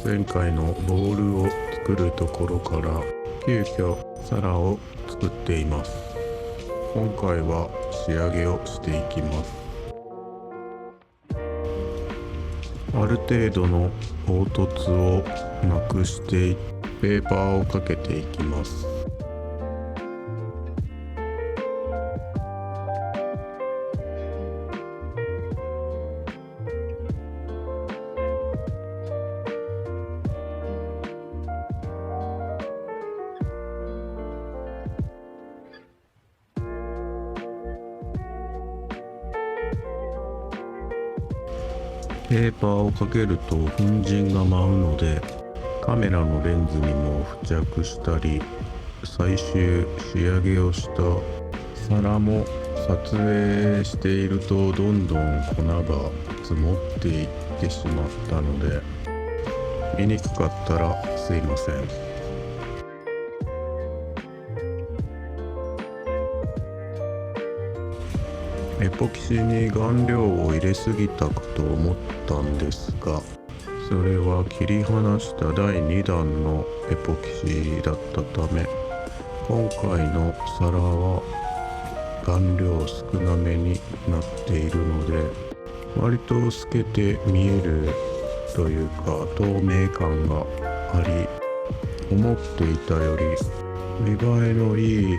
前回のボールを作るところから急遽皿を作っています。今回は仕上げをしていきます。ある程度の凹凸をなくしてペーパーをかけていきます。ペーパーをかけると粉塵が舞うので、カメラのレンズにも付着したり、最終仕上げをした皿も撮影しているとどんどん粉が積もっていってしまったので、見にくかったらすいません。エポキシに顔料を入れすぎたかと思ったんですが、それは切り離した第2弾のエポキシだったため、今回の皿は顔料少なめになっているので、割と透けて見えるというか透明感があり、思っていたより見栄えのいい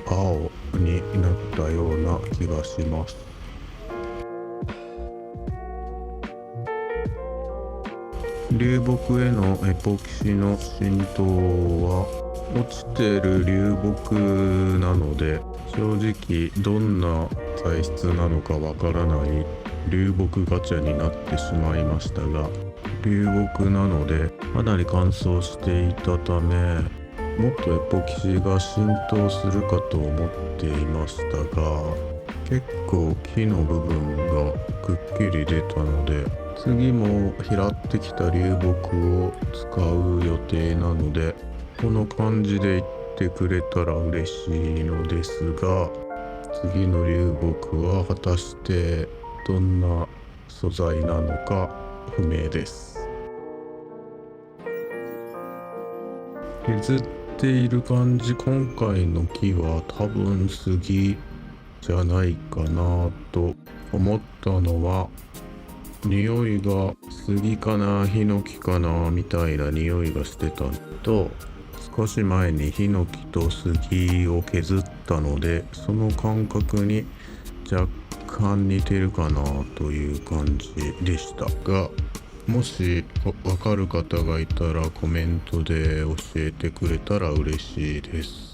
青になったような気がします。流木へのエポキシの浸透は落ちてる流木なので、正直どんな材質なのかわからない流木ガチャになってしまいましたが、流木なのでかなり乾燥していたため、もっとエポキシが浸透するかと思っていましたが、結構木の部分がくっきり出たので、次も拾ってきた流木を使う予定なので、この感じで言ってくれたら嬉しいのですが、次の流木は果たしてどんな素材なのか不明です。削っている感じ、今回の木は多分杉じゃないかなと思ったのは、匂いが杉かなヒノキかなみたいな匂いがしてたのと、少し前にヒノキと杉を削ったので、その感覚に若干似てるかなという感じでしたが、もしわかる方がいたらコメントで教えてくれたら嬉しいです。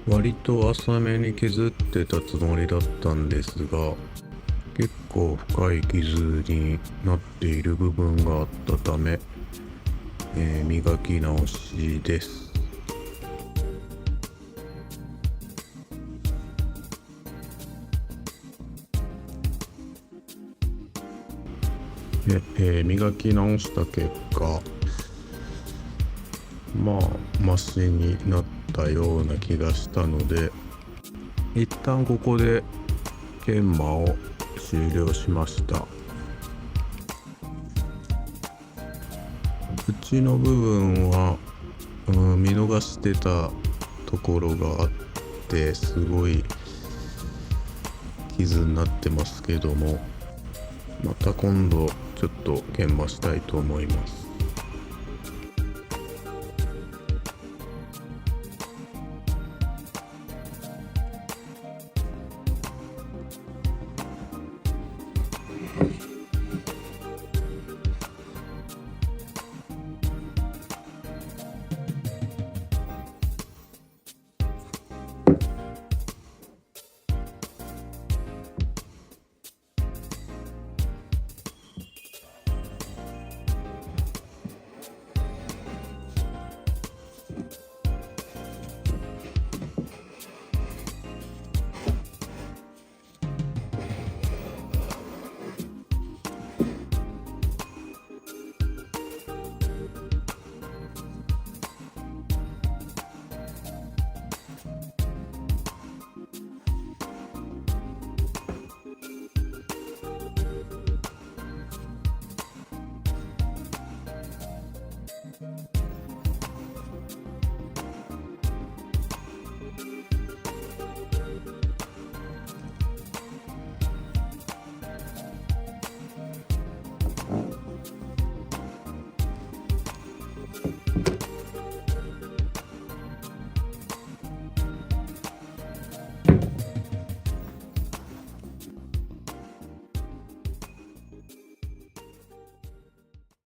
割と浅めに削ってたつもりだったんですが、結構深い傷になっている部分があったため、磨き直しです。磨き直した結果、まあマシになったような気がしたので、一旦ここで研磨を終了しました。縁の部分は、見逃してたところがあってすごい傷になってますけども、また今度ちょっと研磨したいと思います。